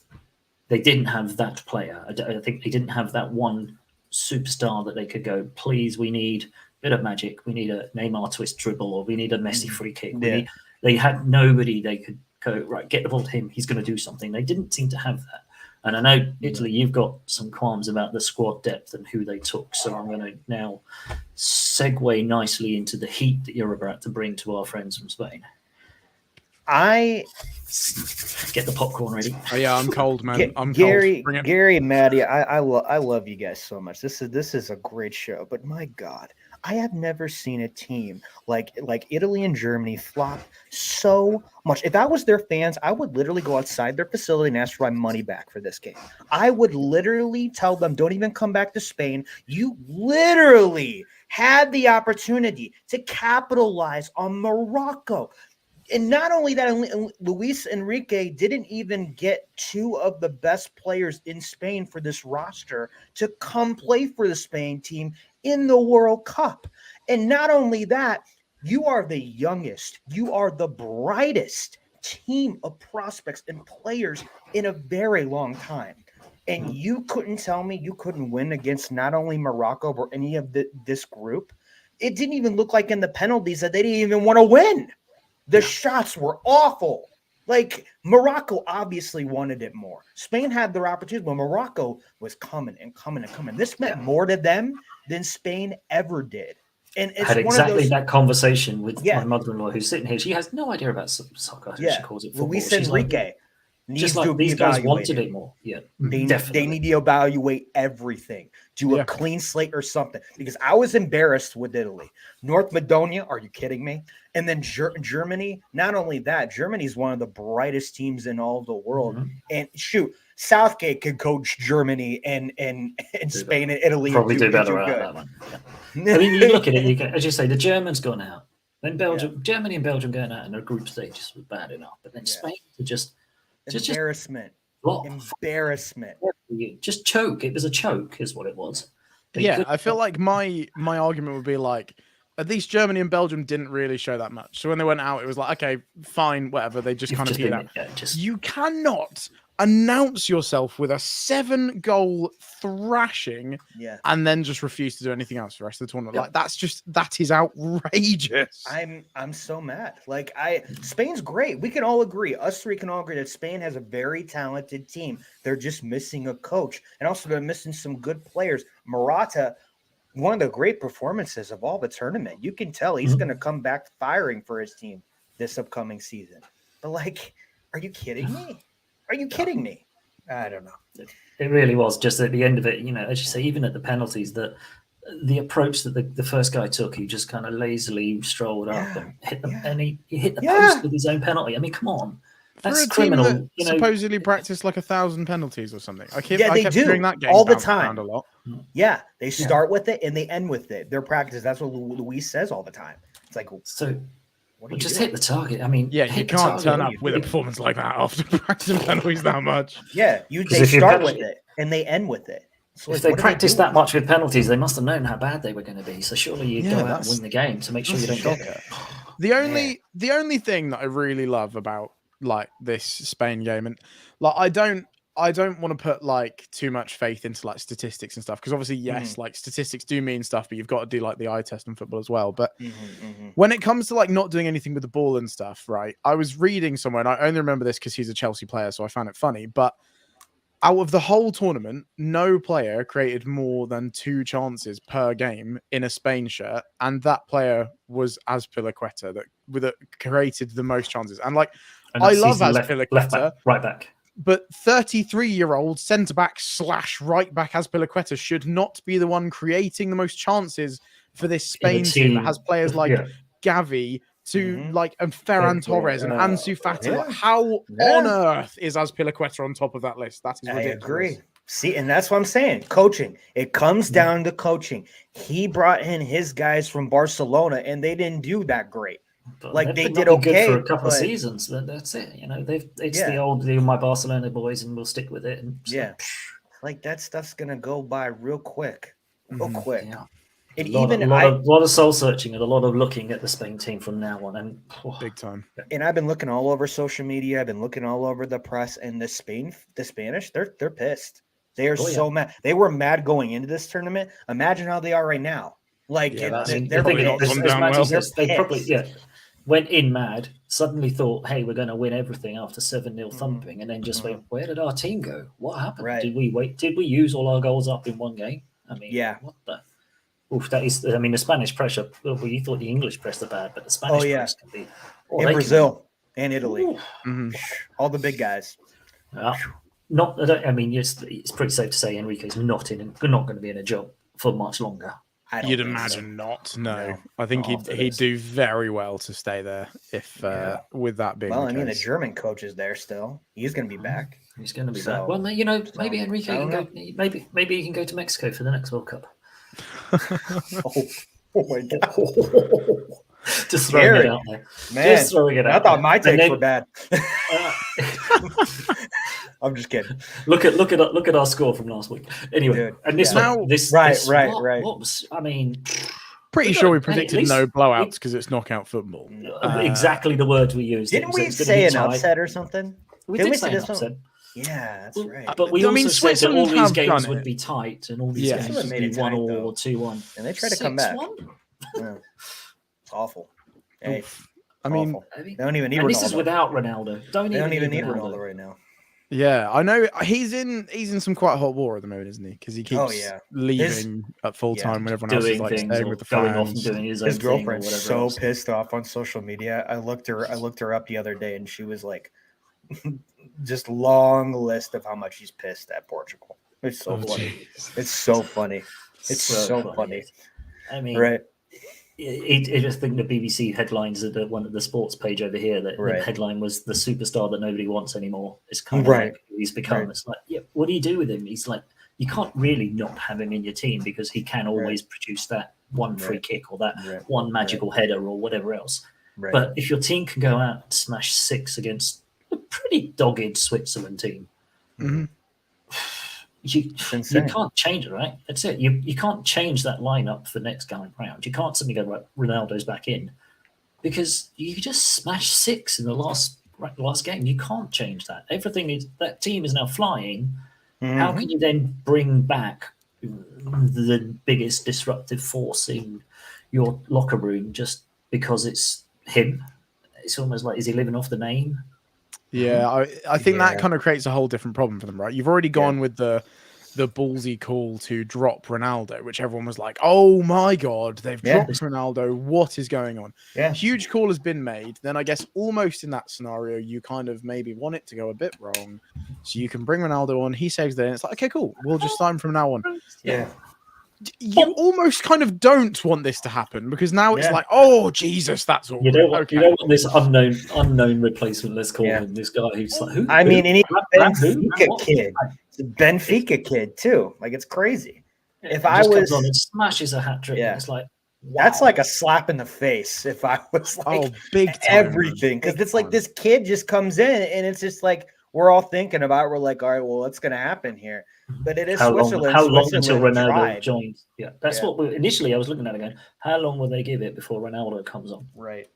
They didn't have that player. I think they didn't have that one superstar that they could go, please, we need a bit of magic. We need a Neymar twist dribble, or we need a Messi free kick. They had nobody they could go, right, get the ball to him. He's going to do something. They didn't seem to have that. And I know, Italy, you've got some qualms about the squad depth and who they took. So I'm going to now segue nicely into the heat that you're about to bring to our friends from Spain. I get the popcorn ready. Oh yeah, I'm cold, man. I'm Gary, cold. Gary and Matty, I love you guys so much. This is a great show, but my God, I have never seen a team like Italy and Germany flop so much. If I was their fans, I would literally go outside their facility and ask for my money back for this game. I would literally tell them, don't even come back to Spain. You literally had the opportunity to capitalize on Morocco. And not only that, Luis Enrique didn't even get 2 of the best players in Spain for this roster to come play for the Spain team in the World Cup. And not only that, you are the youngest, you are the brightest team of prospects and players in a very long time. And you couldn't tell me you couldn't win against not only Morocco or any of this group. It didn't even look like in the penalties that they didn't even want to win. The shots were awful. Like, Morocco obviously wanted it more. Spain had their opportunity, but Morocco was coming and coming and coming. This meant more to them than Spain ever did. And it's I had exactly that conversation with my mother-in-law who's sitting here. She has no idea about soccer. She calls it football. Luis Enrique needs to be these guys evaluated. wanted it more. Yeah, they need to evaluate everything. Do a clean slate or something. Because I was embarrassed with Italy. North Macedonia, are you kidding me? And then Germany, not only that, Germany's one of the brightest teams in all the world. And shoot, Southgate could coach Germany and Spain and Italy. Probably do better at that one. Yeah. I mean, you look at it, as you say, the Germans gone out. Then Belgium, Germany and Belgium going out in their group stages was bad enough. But then Spain just embarrassment. Embarrassment. Just choke. It was a choke, is what it was. I feel like my argument would be like, at least Germany and Belgium didn't really show that much. So when they went out, it was like, okay, fine, whatever. They just kind of peed out. You cannot announce yourself with a 7-goal thrashing and then just refuse to do anything else for the rest of the tournament. Like, that is outrageous. I'm so mad. Like, Spain's great. We can all agree. Us three can all agree that Spain has a very talented team. They're just missing a coach. And also they're missing some good players. Morata, one of the great performances of all the tournament. You can tell he's going to come back firing for his team this upcoming season. But, like, are you kidding me? Are you kidding me? I don't know. It really was just at the end of it, as you say, even at the penalties, the approach that the first guy took, he just kind of lazily strolled up and hit them, and he hit the post with his own penalty. I mean, come on. That's a team criminal. that You know, supposedly practiced like 1,000 penalties or something. I Yeah, they kept do. hearing that game All the bounce time. around a lot. Yeah, they start with it and they end with it. Their practice. That's what Luis says all the time. It's like, so what are you just doing? hit the target. I mean, Yeah, you hit the can't target. turn What are up you with a doing? performance like that after practicing penalties that much. Yeah, Because they if you start penalty- with it and they end with it. So If like, they what are practiced doing? that much with penalties, they must have known how bad they were going to be. So surely you Yeah, go out and that's- win the game to make sure you that's don't a get shocker. it. The only thing that I really love about like this Spain game, and like I don't want to put like too much faith into like statistics and stuff, because obviously yes, like statistics do mean stuff, but you've got to do like the eye test in football as well. But when it comes to like not doing anything with the ball and stuff, right? I was reading somewhere, and I only remember this because he's a Chelsea player, so I found it funny, but out of the whole tournament, no player created more than 2 chances per game in a Spain shirt, and that player was Azpilicueta that created the most chances. And like, And I that's love his left Azpilicueta, back, right back. but 33-year-old centre back / right back Azpilicueta should not be the one creating the most chances for this Spain team that has players like Gavi and Ferran Torres and Ansu Fati. Like, how on earth is Azpilicueta on top of that list? That is ridiculous. I agree. See, and that's what I'm saying. Coaching. It comes down to coaching. He brought in his guys from Barcelona, and they didn't do that great. But Like they they've did not been okay good for a couple of but- seasons. But that's it. You know, it's the old my Barcelona boys, and we'll stick with it. And Yeah, like that stuff's gonna go by real quick, quick. Yeah. And a lot of soul searching and a lot of looking at the Spain team from now on, and big time. And I've been looking all over social media. I've been looking all over the press, and the Spanish, they're pissed. They are so mad. They were mad going into this tournament. Imagine how they are right now. Like they're probably not gone down well. They probably went in mad. Suddenly thought, hey, we're going to win everything after 7-0 thumping, and then just went, where did our team go? What happened? Right. Did we wait? Did we use all our goals up in one game? I mean, what the? Oof, that is. I mean, the Spanish pressure. Well, you thought the English press are bad, but the Spanish press can be. In Brazil and Italy, all the big guys. I mean, it's pretty safe to say Enrique's not going to be in a job for much longer. You'd imagine not. No, I think he'd do very well to stay there if with that being. Well, I mean, the German coach is there still. He's going to be back. He's going to be back. Well, maybe Enrique can go. Maybe he can go to Mexico for the next World Cup. Oh my god! Just throwing it out there. Man, just throwing it out. I thought my takes were bad. I'm just kidding. Look at our score from last week. Anyway, Dude, and this one, right. What was? I mean, pretty sure we predicted no blowouts because it's knockout football. Exactly the words we used. Didn't we say an upset or something? We did say an upset. Yeah, that's right. But we also said that all these games would be tight and all these games would be 1-1 or 2-1. And they tried to come back. Yeah. It's awful. Hey, I mean, they don't even need and Ronaldo. This is without Ronaldo. They don't even need Ronaldo right now. Yeah, I know he's in some quite hot water at the moment, isn't he? Because he keeps leaving at full time when everyone else is like staying with the fans. His girlfriend's so pissed off on social media. I looked her up the other day, and she was like, just long list of how much she's pissed at Portugal. It's so funny. Geez. It's so funny. It's so funny. I mean, right. I just think the BBC headlines at the one at the sports page over here. That the headline was the superstar that nobody wants anymore. It's kind of like who he's become. It's like, what do you do with him? He's like, you can't really not have him in your team because he can always produce that one free kick or that one magical header or whatever else. Right. But if your team can go out and smash 6 against a pretty dogged Switzerland team, you can't change it, right? That's it. You can't change that lineup for next going round. You can't suddenly go, right, Ronaldo's back in, because you just smashed 6 in the last game. You can't change that. That team is now flying. How can you then bring back the biggest disruptive force in your locker room just because it's him? It's almost like, is he living off the name? Yeah, I think that kind of creates a whole different problem for them, right? You've already gone with the ballsy call to drop Ronaldo, which everyone was like, oh my God, they've dropped Ronaldo. What is going on? Yeah. Huge call has been made. Then I guess almost in that scenario, you kind of maybe want it to go a bit wrong. So you can bring Ronaldo on. He saves the day. And it's like, okay, cool. We'll just sign him from now on. Yeah. you almost kind of don't want this to happen because now it's Yeah. like, oh Jesus, that's all. You don't want Okay. you don't want this unknown replacement. Let's call him this guy who's like who? I mean, who? and he's Ram who? Benfica What? kid. It's a Benfica kid too. Like it's crazy. Yeah, If he I just was, comes on and smashes a hat trick, Yeah. and it's like that's wow. like a slap in the face. If I was like Oh, big time, everything, because big it's like time. this kid just comes in and it's just like we're all thinking about. We're like, all right, well, what's gonna happen here? But it is Switzerland. How long Switzerland until Ronaldo tried. joins? Yeah, that's what initially I was looking at it going, how long will they give it before Ronaldo comes on? Right.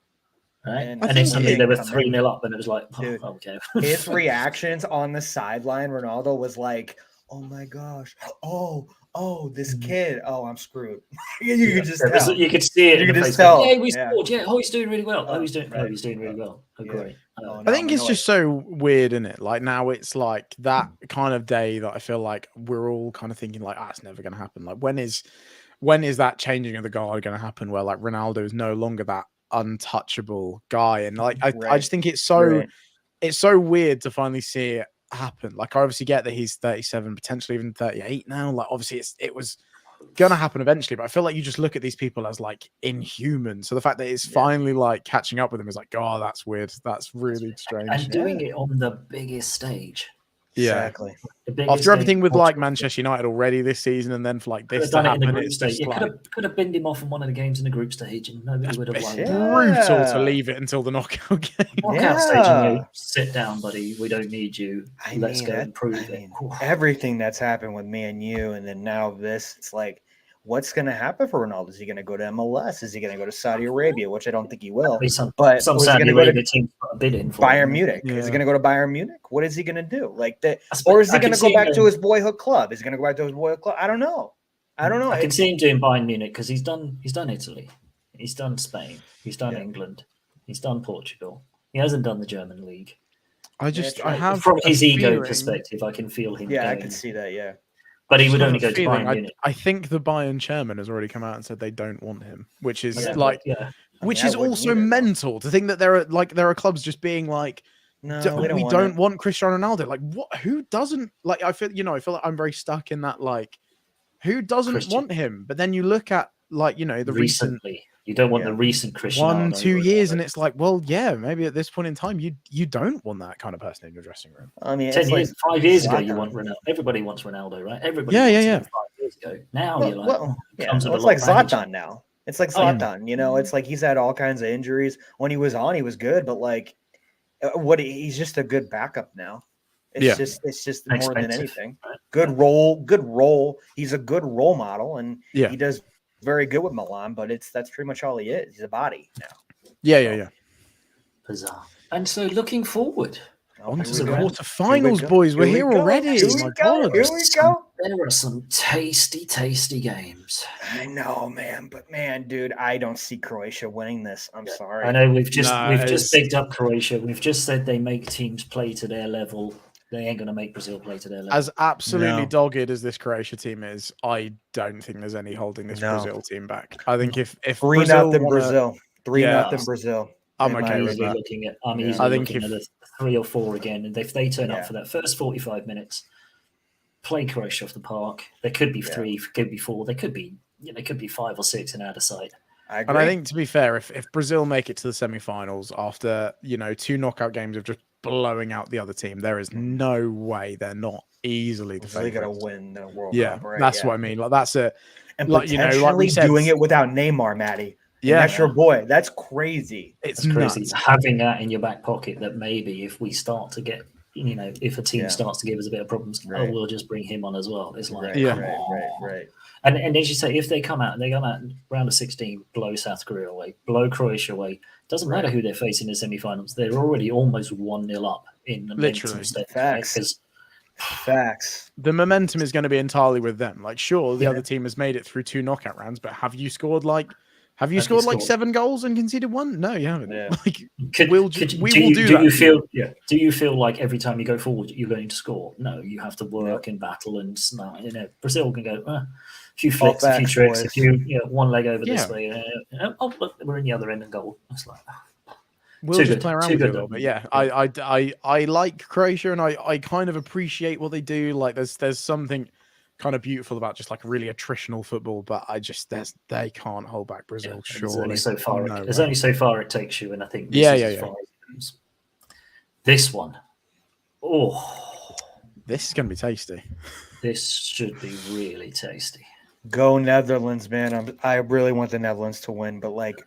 Right. And And I then think suddenly he they were come in. 3-0 up, and it was like, oh, Dude, okay. His reactions on the sideline, Ronaldo was like, "Oh my gosh, oh, this kid, oh, I'm screwed." you could just tell. You could see it. You in could the just face going, tell. yeah, we Yeah. scored. Yeah, oh, he's doing really well. Oh, he's doing. Right. Oh, he's doing really well. Oh, Yeah. great. Oh, I think no, it's just so weird, isn't it? Like now it's like that kind of day that I feel like we're all kind of thinking like, it's never going to happen. Like when is that changing of the guard going to happen where like Ronaldo is no longer that untouchable guy? And like I Right. just think it's so Right. it's so weird to finally see it happen. Like I obviously get that he's 37, potentially even 38 now. Like obviously it was gonna happen eventually, but I feel like you just look at these people as like inhuman. So the fact that it's finally like catching up with him is like, oh, that's weird. That's really strange. And doing it on the biggest stage. Yeah. Exactly. The biggest After everything game with in like Portugal. Manchester United already this season, and then for like Could this have to done it in the happen, group it's stage. just You like could have binned him off in one of the games in the group stage, and nobody would have it's liked it. brutal to Yeah. leave it until the knockout game. Knockout stage, and Yeah. you sit down, buddy. We don't need you. Let's go and prove it. Everything that's happened with me and you, and then now this, it's like, what's going to happen for Ronaldo? Is he going to go to MLS? Is he going to go to Saudi Arabia? Which I don't think he will. Some Or is he Saudi gonna go to Arabia teams put a bid in for Bayern him. Munich? Is he Yeah. going to go to Bayern Munich? What is he going to do? Like that, I or is he can going to see go back him to doing- his boyhood club? Is he going to go back to his boyhood club? I don't know. I I can see him doing Bayern Munich because he's done Italy, he's done Spain, he's done England, he's done Portugal. He hasn't done the German league. I have From his ego feeling- perspective, I can feel him. Yeah, I going. can see that. Yeah. But he I would just only have go a to feeling, Bayern Munich. I think the Bayern chairman has already come out and said they don't want him, which is Yeah, like, yeah. which I is wouldn't also either, though. mental to think that there are clubs just being like, No, we don't want Cristiano Ronaldo. Like what? Who doesn't? Like I feel like I'm very stuck in that. Like who doesn't Christian. want him? But then you look at like the recent Recently, you don't want the recent Cristiano. 1-2 years, and it's like, well, yeah, maybe at this point in time, you don't want that kind of person in your dressing room. I mean, 10 it's years, like 5 years ago, you Zlatan. want Ronaldo. Everybody wants Ronaldo, right? Everybody. Yeah, wants yeah, him 5 years ago. Now Well, you're like, well, yeah, comes with well, a it's lot like of baggage. Zlatan now. It's like Zlatan, you know. It's like he's had all kinds of injuries. When he was on, he was good, but like, he's just a good backup now. It's just more than Expensive, anything. right? Good role. He's a good role model, and Yeah. he does very good with Milan. But that's pretty much all he is. He's a body now. Yeah. Bizarre. And so, looking forward, Oh, On here to we the go. quarterfinals, Here we go. boys. We're Here we here go. already. Here we My go. God. Here we go. there are some tasty games. I know, man, but man, dude, I don't see Croatia winning this. I'm sorry. I know we've just it's- picked up Croatia. We've just said they make teams play to their level. They ain't going to make Brazil play to their level. As absolutely No. dogged as this Croatia team is, I don't think there's any holding this No. Brazil team back. I think if 3-0 wanna- Brazil. 3-0 Yeah. Brazil. I'm In my okay I'm with easily that. looking at. I'm Yeah. easily I think looking at a 3 or 4 again, and if they turn Yeah. up for that first 45 minutes, play Croatia off the park. There could be 3, could be 4. There could be 5 or 6 in either side. I agree. And I think, to be fair, if Brazil make it to the semi-finals after 2 knockout games of just blowing out the other team, there is no way they're not easily the Brazil got to favorites. win the World Yeah, Cup, right? that's Yeah. what I mean. Like that's a And like, potentially like we said, doing it without Neymar, Matty. And yeah, that's your boy. That's crazy. it's It's crazy. nuts. Having that in your back pocket that maybe if we start to get, if a team Yeah. starts to give us a bit of problems, Right. we'll just bring him on as well. It's like, Right, Yeah. come on. right. And as you say, if they come out in round of 16, blow South Korea away, blow Croatia away, doesn't matter who they're facing in the semi-finals. They're already almost 1-0 up in the Literally. mental state. Facts. Because Facts. The momentum is going to be entirely with them. Like, sure, the Yeah. other team has made it through 2 knockout rounds, but have you scored like you scored? 7 goals and conceded 1? No, you haven't. Yeah. Like, Could, We'll could, ju- you- we do will you, do do that you for feel do you feel like every time you go forward you're going to score? No, you have to work and battle and Brazil can go a few flicks, a few facts, tricks, a boys. few one leg over this Yeah. way. Oh, look, we're in the other end and goal. It's like we'll Too just good. play around Too with it a good. little bit. Yeah, I like Croatia, and I kind of appreciate what they do. Like, there's something kind of beautiful about just like really attritional football. But they can't hold back Brazil. Yeah, Surely, there's only so far. No There's way. only so far it takes you, and I think this Yeah, is yeah, as yeah. far as it goes. This one, oh, This is going to be tasty. this should be really tasty. Go Netherlands, man. I really want the Netherlands to win, but like,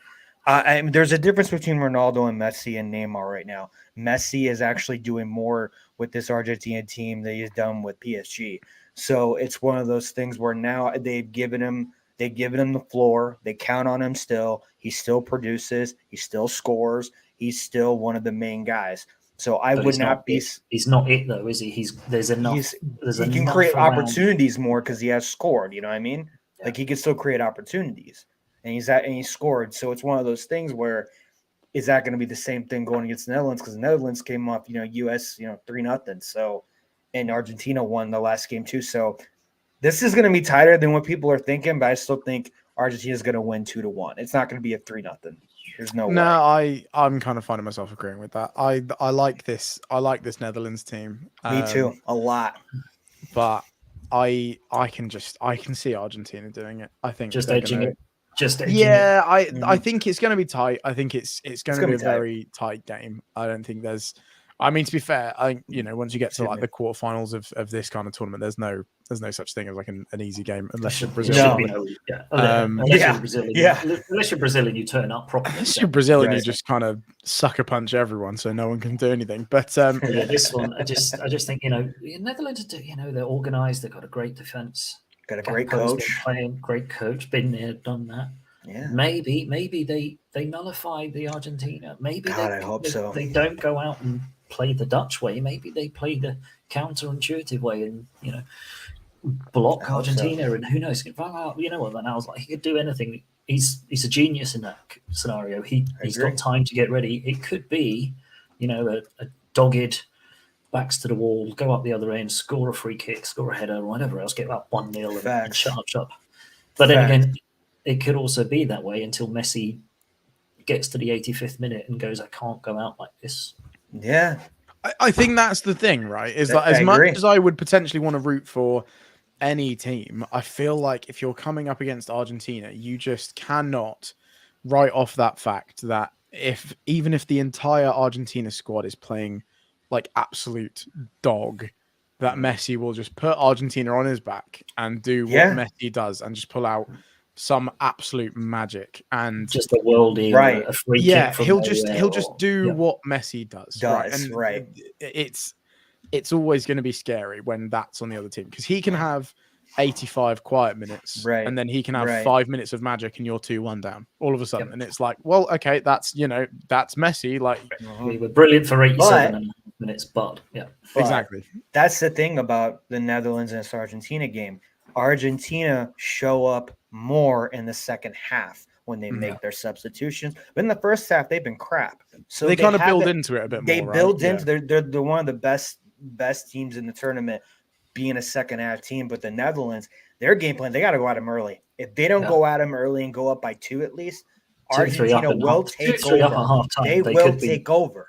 there's a difference between Ronaldo and Messi and Neymar right now. Messi is actually doing more with this Argentina team than he's done with PSG. So it's one of those things where now they've given him the floor. They count on him still. He still produces. He still scores. He's still one of the main guys. So I But would not be. He's not it though, is he? There's enough. He can create opportunities more because he has scored. You know what I mean? Yeah. Like he can still create opportunities, and he scored. So it's one of those things where is that going to be the same thing going against the Netherlands? Because the Netherlands came off, US, 3-0. So, and Argentina won the last game too. So this is going to be tighter than what people are thinking, but I still think Argentina is going to win 2-1. It's not going to be a 3-0. There's no way. I'm kind of finding myself agreeing with that. I like this. I like this Netherlands team. Me too, a lot. But I can see Argentina doing it. I think just edging it. Yeah, I think it's going to be tight. I think it's going to be a tight. very tight game. I don't think there's. I mean, to be fair, once you get to like the quarterfinals of this kind of tournament, there's no such thing as like an easy game unless you're Brazil. Unless you're Brazilian, you turn up properly. Unless you're Brazilian, you just kind of sucker punch everyone, so no one can do anything. But this one, I just think Netherlands, they're organised. They've got a great defence. Got a great coach. Great coach. Been there, done that. Yeah. Maybe they nullify the Argentina. Maybe I hope so. They don't go out and play the Dutch way. Maybe they play the counterintuitive way and block Argentina. So. And who knows? You know what? Then I was like, he could do anything. He's a genius in that scenario. He's got time to get ready. It could be, a dogged backs to the wall, go up the other end, score a free kick, score a header, or whatever else, get up 1-0 and shut up. But then again, it could also be that way until Messi gets to the 85th minute and goes, I can't go out like this. Yeah. I think that's the thing, right? Is that as much as I would potentially want to root for any team, I feel like if you're coming up against Argentina, you just cannot write off that fact that even if the entire Argentina squad is playing like absolute dog, that Messi will just put Argentina on his back and do what Messi does and just pull out some absolute magic and just a worldie, right? A free kick he'll just do what Messi does, right? And right. It's always going to be scary when that's on the other team because he can have 85 quiet minutes, right? And then he can have 5 minutes of magic and you're 2-1 down all of a sudden, and it's like, well, okay, that's Messi. Like we were brilliant for 87 minutes, but exactly. That's the thing about the Netherlands and this Argentina game. Argentina show up more in the second half when they make their substitutions. But in the first half, they've been crap. So they kind of build into it a bit more. They build into they're one of the best teams in the tournament, being a second half team. But the Netherlands, their game plan, they got to go at them early. If they don't go at them early and go up by 2 at least, Argentina will take over. They will take over.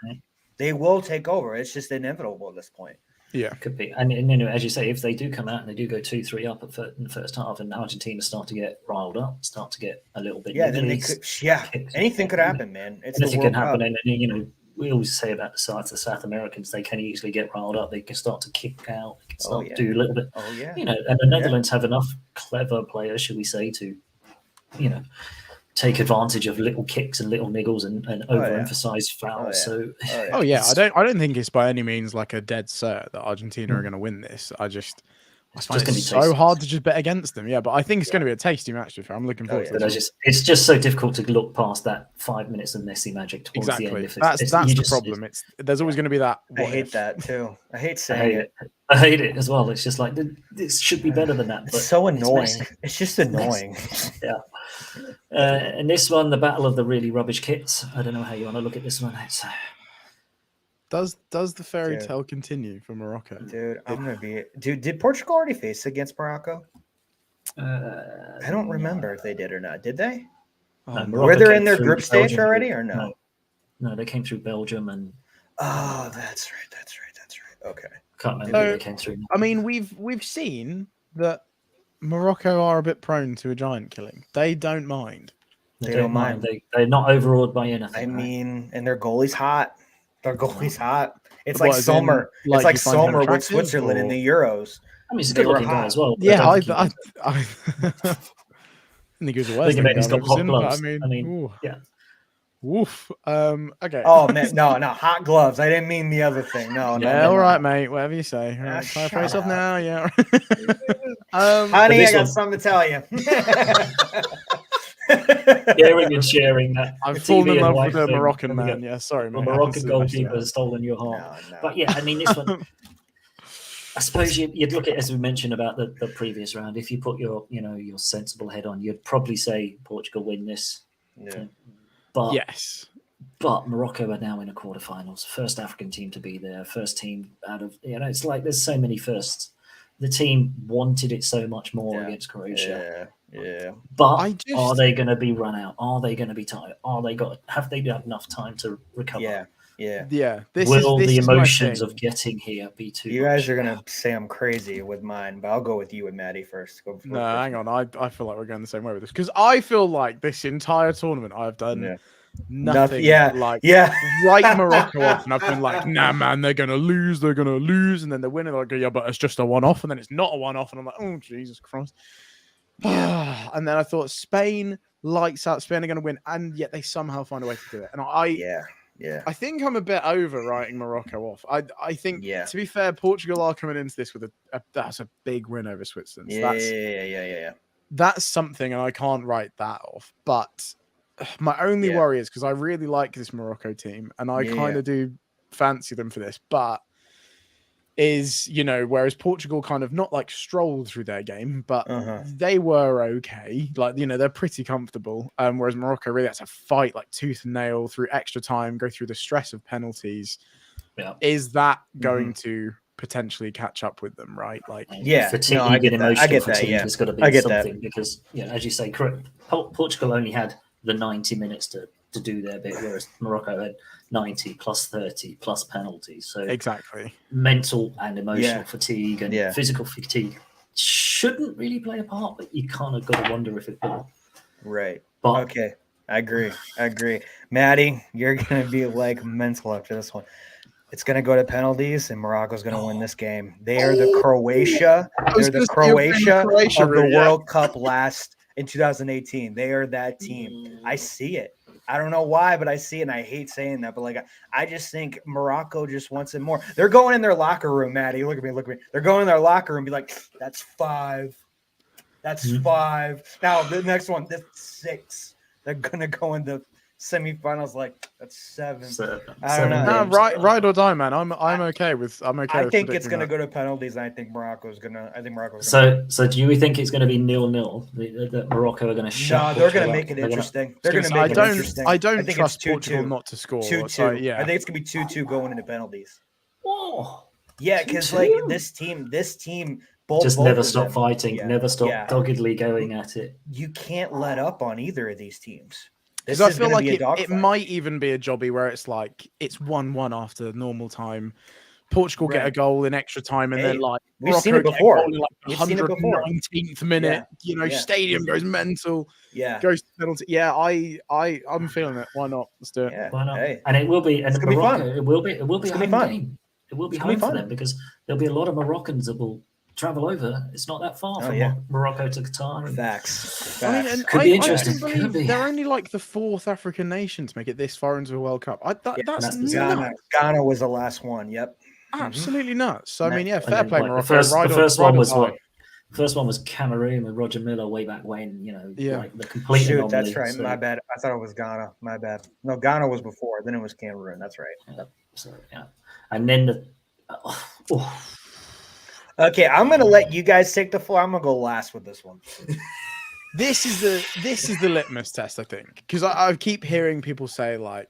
They will take over. It's just inevitable at this point. Yeah, could be. And as you say, if they do come out and they do go 2-3 up in the first half, and Argentina start to get riled up, start to get a little bit. Yeah, then they could. Yeah, anything could happen, man. Anything can happen, and we always say about the South Americans, they can easily get riled up. They can start to kick out. They can start to do a little bit. Oh yeah. And the Netherlands have enough clever players, should we say, to, take advantage of little kicks and little niggles and overemphasize fouls. I don't think it's by any means like a dead cert that Argentina are going to win this. I find it so hard to just bet against them. Yeah, but I think it's going to be a tasty match. I'm looking forward to it. It's just so difficult to look past that 5 minutes of Messi magic towards the end. That's the problem. There's always going to be that. I hate that too. I hate saying it. I hate it as well. It's just like this should be better than that. But it's so annoying. It's just annoying. Yeah. And this one, the battle of the really rubbish kits. I don't know how you want to look at this one. Does the fairy tale continue for Morocco? Dude, I'm gonna be. Dude, did Portugal already face against Morocco? I don't remember if they did or not. Did they? Were they in their group stage already or no? No, they came through Belgium and. Oh, that's right. Okay. Can't remember who they came through. I mean, we've seen that Morocco are a bit prone to a giant killing. They don't mind. They They don't mind. They're not overawed by anything. I right? mean, and their goalie's hot. Their goalie's hot. It's What, like as in, Sommer. like, It's like you find him Sommer with attractive, Switzerland in or- the Euros. I mean, he's a They were good-looking guy hot. as well. but Yeah, I I don't think think he was the I worst think thing he's I've got ever hot seen. But gloves. I mean, ooh. yeah. Woof. Okay. Oh man, no, hot gloves. I didn't mean the other thing. No, no. Yeah, no, all no. right, mate. Whatever you say. All Ah, right, can I shut play yourself up. now? Yeah. Honey, this I got one- something to tell you. Sharing and sharing that. I've the fallen TV in and love wife with a thing. Moroccan There we man. go. Yeah, sorry, The mate. Moroccan goalkeeper has stolen your heart. No. But yeah, I mean, this one. I suppose you'd look at, as we mentioned about the previous round. If you put your sensible head on, you'd probably say Portugal win this. Yeah. But Yes. But Morocco are now in a quarterfinals. First African team to be there. First team out of it's like there's so many firsts. The team wanted it so much more against Croatia. Yeah. But are they going to be run out? Are they going to be tired? Have they had enough time to recover? Yeah. Will the emotions of getting here be too You much? guys are gonna say I'm crazy with mine, but I'll go with you and Matty first. No, hang on. I feel like we're going the same way with this because I feel like this entire tournament I've done nothing. Write Morocco off, and I've been like, nah, man, they're gonna lose, and then they're winning. Like, yeah, but it's just a one-off, and then it's not a one-off, and I'm like, oh Jesus Christ. And then I thought Spain lights out. Spain are going to win, and yet they somehow find a way to do it. And I think I'm a bit over writing Morocco off. I think, to be fair, Portugal are coming into this with that's a big win over Switzerland. So that's something, and I can't write that off. But my only worry is because I really like this Morocco team, and I kind of do fancy them for this, but whereas Portugal kind of not like strolled through their game, but they were okay. Like, they're pretty comfortable. Whereas Morocco really had to fight like tooth and nail through extra time, go through the stress of penalties. Yeah. Is that going to potentially catch up with them, right? Like, fatigue and emotional fatigue has got to be something because, as you say, Portugal only had the 90 minutes to do their bit, whereas Morocco had 90 plus 30 plus penalties. So exactly, mental and emotional fatigue and physical fatigue shouldn't really play a part, but you kind of got to wonder if it will. Right. But okay, I agree. Matty, you're gonna be like mental after this one. It's gonna go to penalties, and Morocco's gonna win this game. They are the Croatia. They're the Croatia of the World Cup in 2018. They are that team. I see it. I don't know why, but I see it, and I hate saying that. But I just think Morocco just wants it more. They're going in their locker room, Matty. Look at me. They're going in their locker room and be like, that's 5. That's 5. Now the next one, that's 6. They're gonna go in the semifinals like that's 7. I don't know. No, ride or die, man. I'm okay with. I think it's gonna go to penalties, and I think Morocco's gonna. So do you think it's going to be 0-0? That Morocco are going to shut? No, they're going to make it interesting. They're going to make it interesting. I don't trust Portugal not to score. 2-2. So, yeah, I think it's going to be 2-2 going into penalties. Oh, yeah, because this team, just never stop fighting, never stop doggedly going at it. You can't let up on either of these teams. Because I feel like it might even be a jobby where it's like it's 1-1 after normal time. Portugal get a goal in extra time, and then we've seen it before. We've seen it before. 119th minute, stadium goes mental. Yeah, goes to penalty. Yeah, I'm feeling it. Why not? Let's do it. Yeah, why not? Hey. And it will be. And Morocco, it will be a home game. It will be home for them because there'll be a lot of Moroccans that will travel over. It's not that far from Morocco to Qatar. Facts. I mean, could be interesting. They're only like the 4th African nation to make it this far into a World Cup. That's nuts. Ghana was the last one. Yep. Absolutely nuts. So I mean, fair play, Morocco. The first one was what? First one was Cameroon with Roger Miller way back when. Like the complete. Shoot, that's right. So. My bad. I thought it was Ghana. My bad. No, Ghana was before. Then it was Cameroon. That's right. And then Okay, I'm gonna let you guys take the floor. I'm gonna go last with this one. This is the litmus test, I think, because I keep hearing people say like,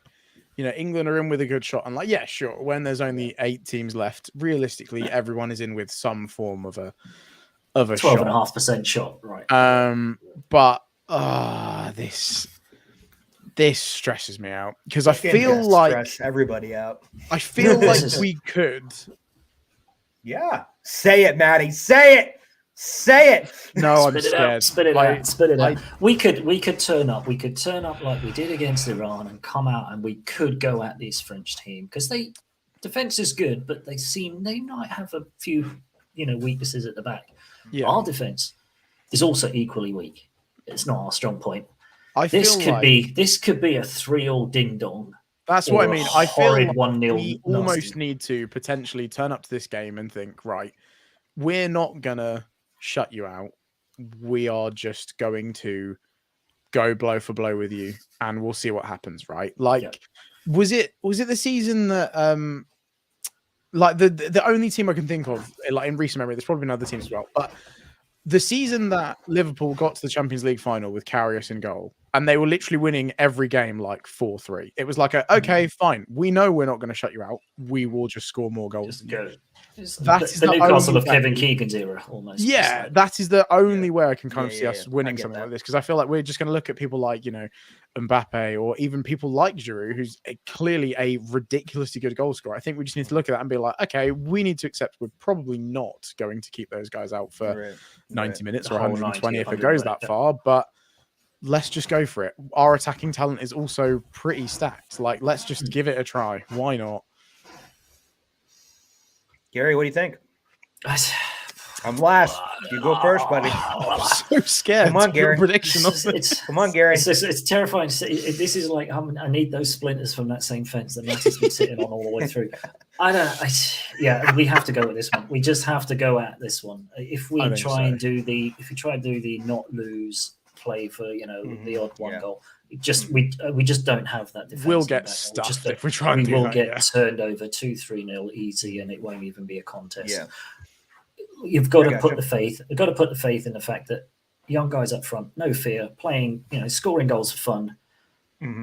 England are in with a good shot. I'm like, yeah, sure. When there's only 8 teams left, realistically, everyone is in with some form of a 12.5% shot, right? But this stresses me out because I feel like stress everybody out. I feel like we could. Yeah, say it, Matty. Say it. Say it. No, I'm Spit it scared. out, spit it Like, out, spit it out. We could turn up. We could turn up like we did against Iran and come out and we could go at this French team because defense is good, but they might have a few weaknesses at the back. Yeah. Our defense is also equally weak. It's not our strong point. This could be a 3-3 ding dong. That's what I mean. I feel like 1-0 we almost need to potentially turn up to this game and think, right, we're not gonna shut you out. We are just going to go blow for blow with you, and we'll see what happens. Right? Like, was it the season that like the only team I can think of, like in recent memory, there's probably been other teams as well, but the season that Liverpool got to the Champions League final with Karius in goal, and they were literally winning every game like 4-3. It was like, okay, fine. We know we're not going to shut you out. We will just score more goals. Just go. That's the Newcastle of Kevin Keegan's era, almost. Yeah, that is the only way I can kind of see us winning something like this, because I feel like we're just going to look at people like, Mbappe, or even people like Giroud, who's clearly a ridiculously good goal scorer. I think we just need to look at that and be like, okay, we need to accept we're probably not going to keep those guys out for 90 minutes or 120 if it goes that far, but let's just go for it. Our attacking talent is also pretty stacked. Like, let's just give it a try. Why not? Gary, what do you think? I'm last. You go first, buddy. I'm so scared. Come on, Gary. Prediction. Come on, Gary. It's terrifying. This is like I need those splinters from that same fence that Matty's been sitting on all the way through. We have to go with this one. We just have to go at this one. If we try and do the not lose play for the odd one goal, we just don't have that defense. We'll get stuffed if we try and we will get turned over 2-3-0 easy, and it won't even be a contest. Yeah. You've got to put the faith. You've got to put the faith in the fact that young guys up front, no fear, playing, scoring goals for fun.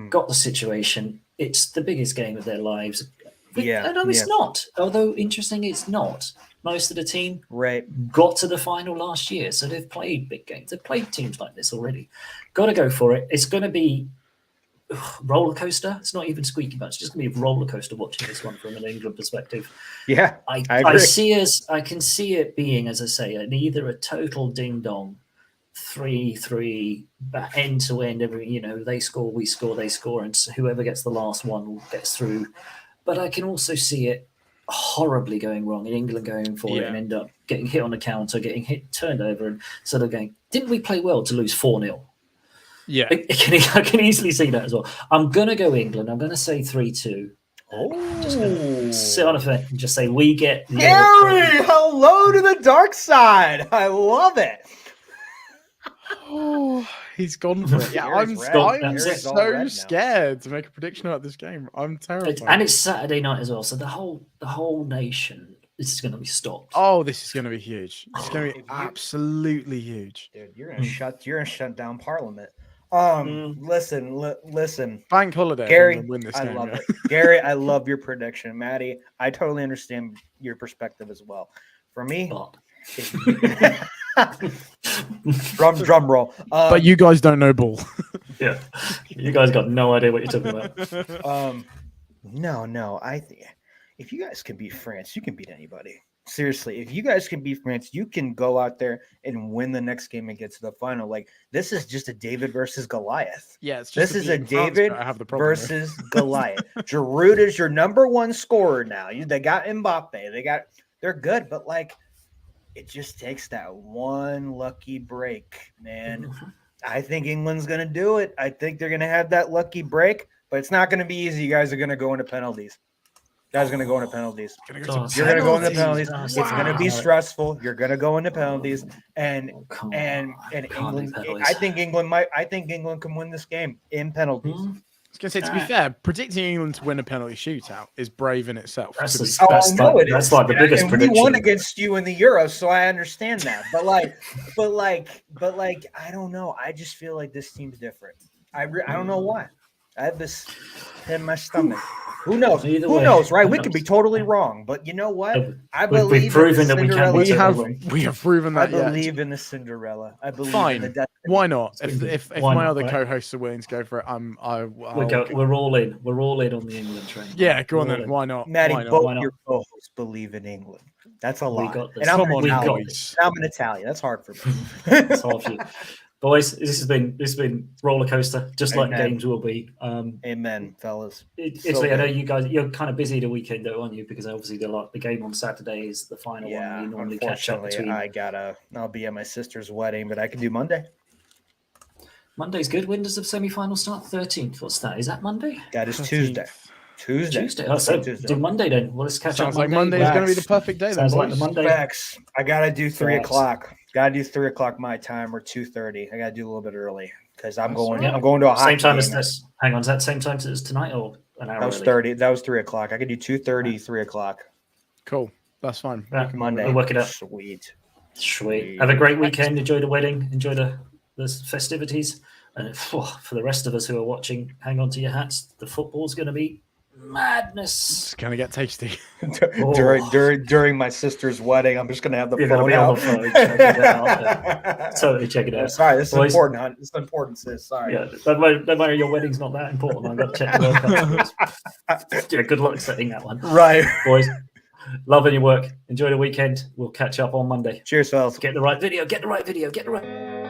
Got the situation. It's the biggest game of their lives. It's not. Although interesting, it's not. Most of the team got to the final last year, so they've played big games. They've played teams like this already. Got to go for it. It's going to be roller coaster. It's not even squeaky bum. It's just going to be a roller coaster watching this one from an England perspective. Yeah, I agree. I can see it being, as I say, either a total ding dong, 3-3, end to end. They score, we score, they score, and whoever gets the last one gets through. But I can also see it horribly going wrong, in England going for it and end up getting hit on the counter, getting turned over, and sort of going, didn't we play well to lose 4-0? Yeah. I can easily see that as well. I'm going to go England. I'm going to say 3-2. Just going to sit on a fence and just say we get... Gary, hello to the dark side. I love it. Oh, he's gone for it. Yeah, I'm so scared to make a prediction about this game. I'm terrified. And it's Saturday night as well, so the whole nation, this is going to be stopped. Oh, this is going to be huge. It's going to be absolutely huge. Dude, you're going to shut down Parliament. Listen. Bank holiday. Gary, win this I game, love it. Gary, I love your prediction. Matty, I totally understand your perspective as well. For me, drum roll. But you guys don't know ball. Yeah, you guys got no idea what you're talking about. No. If you guys can beat France, you can beat anybody. Seriously, if you guys can beat France, you can go out there and win the next game and get to the final. Like, this is just a David versus Goliath. Yeah, it's just this is a David versus Goliath. Giroud is your number one scorer now. They got Mbappe. They're good, but like, it just takes that one lucky break, man. I think England's going to do it. I think they're going to have that lucky break, but it's not going to be easy. You guys are going to go into penalties. You're going to go into penalties. It's going to be stressful. You're going to go into penalties, and England. I think England can win this game in penalties. I was going to say, to be fair, predicting England to win a penalty shootout is brave in itself. That's like the biggest prediction. We won against you in the Euros, so I understand that. But I don't know. I just feel like this team's different. I don't know why. I have this in my stomach. Who knows? Either Who way, knows, right? who We could be knows? totally wrong, but you know what? I We've believe in proven the that we can Cinderella be We have wrong. proven I that. Yeah. believe in the Cinderella. I believe in Fine. the destiny. Why not? It's been good. If Why my not, other right? co-hosts are willing to go for it, We're all in. We're all in on the England train. yeah, go on We're all then. in. Why not? Matty, Why not? both Why not? your co-hosts believe in England. That's a We lot. got this. And I'm Come an on, we got Italian. boys. I'm an Italian. That's hard for me. It's hard for you. Boys, this has been roller coaster, just like Amen. games will be. Amen, fellas. Italy, I know you guys. You're kind of busy the weekend, though, aren't you? Because obviously the game on Saturday is the final one. Yeah, And you normally catch up unfortunately, between. I'll be at my sister's wedding, but I can do Monday. Monday's good. When does the semi-final start? 13th. What's that? Is that Monday? That is Tuesday. 13th. Tuesday. Oh, so Tuesday. do Monday then. Well, let's catch Sounds up. like Monday. Monday is going to be the Facts. perfect day then, Sounds like boys. the Monday. Facts. I gotta do 3 Facts. o'clock. Gotta do 3 o'clock my time or 2:30. I gotta do a little bit early because I'm That's going. all right. I'm going to a hockey Same time as game. this. Hang on, is that same time as tonight or an hour? That was early? 30. That was 3 o'clock. I could do 2:30, 3 o'clock Cool. That's fine. Yeah, We can Monday. We'll work it out. Sweet. Sweet. Have a great weekend. Enjoy the wedding. Enjoy the festivities. And for the rest of us who are watching, hang on to your hats. The football's going to be madness. It's going to get tasty. During my sister's wedding, I'm just gonna have the You're gonna phone be on out. the phone. Check it out. Totally check it Oh, out. sorry, this is Boys. important, hon. This is important, sis. Sorry. Yeah, don't worry, your wedding's not that important. I've got to check the World Cup. Yeah, good luck setting that one. Right. Boys, loving your work. Enjoy the weekend. We'll catch up on Monday. Cheers, fellas. Get the right video. Get the right video. Get the right.